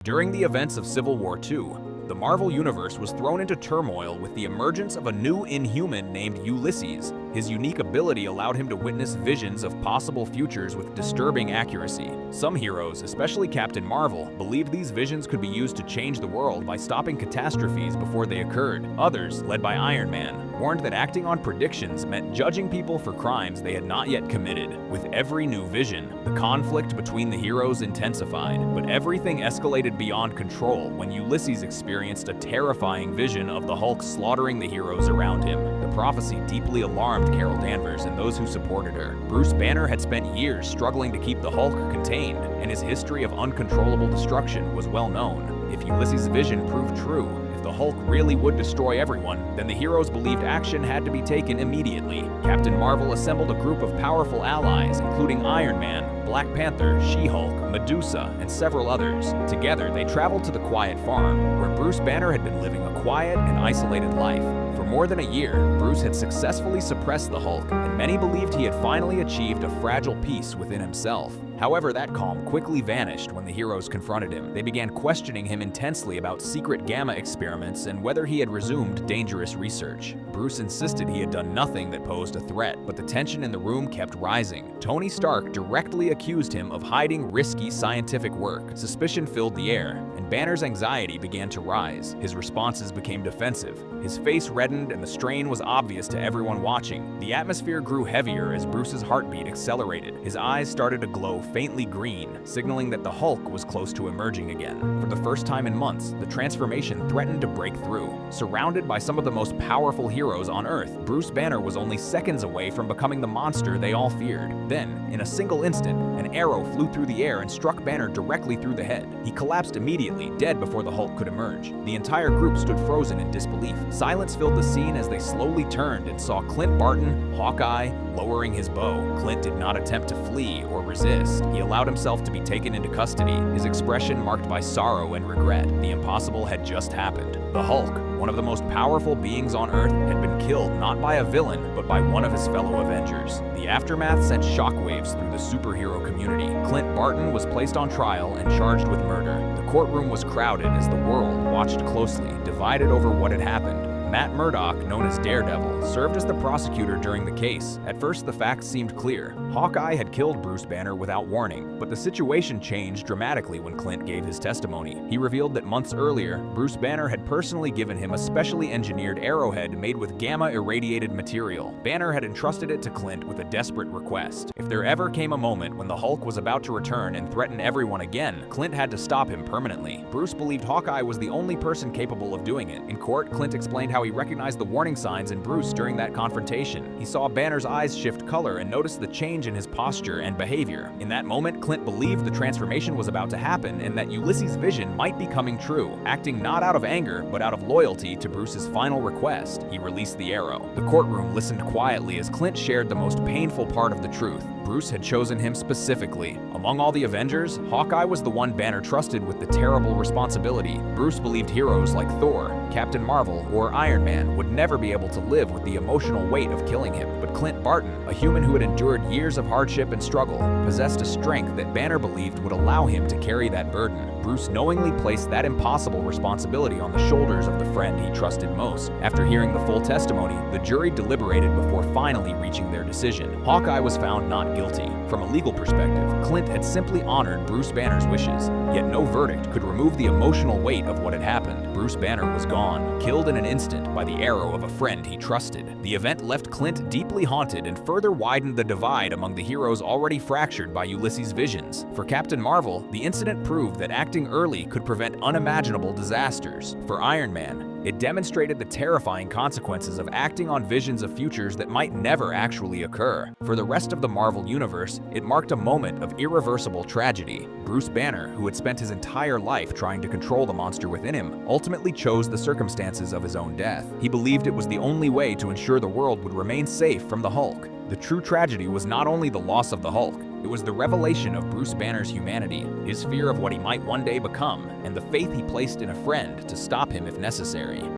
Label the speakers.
Speaker 1: During the events of Civil War II, the Marvel Universe was thrown into turmoil with the emergence of a new Inhuman named Ulysses. His unique ability allowed him to witness visions of possible futures with disturbing accuracy. Some heroes, especially Captain Marvel, believed these visions could be used to change the world by stopping catastrophes before they occurred. Others, led by Iron Man, warned that acting on predictions meant judging people for crimes they had not yet committed. With every new vision, the conflict between the heroes intensified, but everything escalated beyond control when Ulysses experienced a terrifying vision of the Hulk slaughtering the heroes around him. The prophecy deeply alarmed Carol Danvers and those who supported her. Bruce Banner had spent years struggling to keep the Hulk contained, and his history of uncontrollable destruction was well known. If Ulysses' vision proved true, if the Hulk really would destroy everyone, then the heroes believed action had to be taken immediately. Captain Marvel assembled a group of powerful allies, including Iron Man, Black Panther, She-Hulk, Medusa, and several others. Together, they traveled to the Quiet Farm, where Bruce Banner had been living a quiet and isolated life. For more than a year, Bruce had successfully suppressed the Hulk, and many believed he had finally achieved a fragile peace within himself. However, that calm quickly vanished when the heroes confronted him. They began questioning him intensely about secret gamma experiments and whether he had resumed dangerous research. Bruce insisted he had done nothing that posed a threat, but the tension in the room kept rising. Tony Stark directly accused him of hiding risky scientific work. Suspicion filled the air, and Banner's anxiety began to rise. His responses became defensive. His face reddened and the strain was obvious to everyone watching. The atmosphere grew heavier as Bruce's heartbeat accelerated. His eyes started to glow faintly green, signaling that the Hulk was close to emerging again. For the first time in months, the transformation threatened to break through. Surrounded by some of the most powerful heroes on Earth, Bruce Banner was only seconds away from becoming the monster they all feared. Then, in a single instant, an arrow flew through the air and struck Banner directly through the head. He collapsed immediately, dead before the Hulk could emerge. The entire group stood frozen in disbelief. Silence filled the scene as they slowly turned and saw Clint Barton, Hawkeye, lowering his bow. Clint did not attempt to flee or resist. He allowed himself to be taken into custody, his expression marked by sorrow and regret. The impossible had just happened. The Hulk, one of the most powerful beings on Earth, had been killed not by a villain, but by one of his fellow Avengers. The aftermath sent shockwaves through the superhero community. Clint Barton was placed on trial and charged with murder. The courtroom was crowded as the world watched closely, divided over what had happened. Matt Murdock, known as Daredevil, served as the prosecutor during the case. At first, the facts seemed clear. Hawkeye had killed Bruce Banner without warning, but the situation changed dramatically when Clint gave his testimony. He revealed that months earlier, Bruce Banner had personally given him a specially engineered arrowhead made with gamma-irradiated material. Banner had entrusted it to Clint with a desperate request. If there ever came a moment when the Hulk was about to return and threaten everyone again, Clint had to stop him permanently. Bruce believed Hawkeye was the only person capable of doing it. In court, Clint explained how he recognized the warning signs in Bruce during that confrontation. He saw Banner's eyes shift color and noticed the change in his posture and behavior. In that moment, Clint believed the transformation was about to happen and that Ulysses' vision might be coming true. Acting not out of anger, but out of loyalty to Bruce's final request, he released the arrow. The courtroom listened quietly as Clint shared the most painful part of the truth. Bruce had chosen him specifically. Among all the Avengers, Hawkeye was the one Banner trusted with the terrible responsibility. Bruce believed heroes like Thor, Captain Marvel, or Iron Man would never be able to live with the emotional weight of killing him. But Clint Barton, a human who had endured years of hardship and struggle, possessed a strength that Banner believed would allow him to carry that burden. Bruce knowingly placed that impossible responsibility on the shoulders of the friend he trusted most. After hearing the full testimony, the jury deliberated before finally reaching their decision. Hawkeye was found not guilty. From a legal perspective, Clint had simply honored Bruce Banner's wishes, yet no verdict could remove the emotional weight of what had happened. Bruce Banner was gone, killed in an instant by the arrow of a friend he trusted. The event left Clint deeply haunted and further widened the divide among the heroes already fractured by Ulysses' visions. For Captain Marvel, the incident proved that acting early could prevent unimaginable disasters. For Iron Man, it demonstrated the terrifying consequences of acting on visions of futures that might never actually occur. For the rest of the Marvel Universe, it marked a moment of irreversible tragedy. Bruce Banner, who had spent his entire life trying to control the monster within him, ultimately chose the circumstances of his own death. He believed it was the only way to ensure the world would remain safe from the Hulk. The true tragedy was not only the loss of the Hulk, it was the revelation of Bruce Banner's humanity, his fear of what he might one day become, and the faith he placed in a friend to stop him if necessary.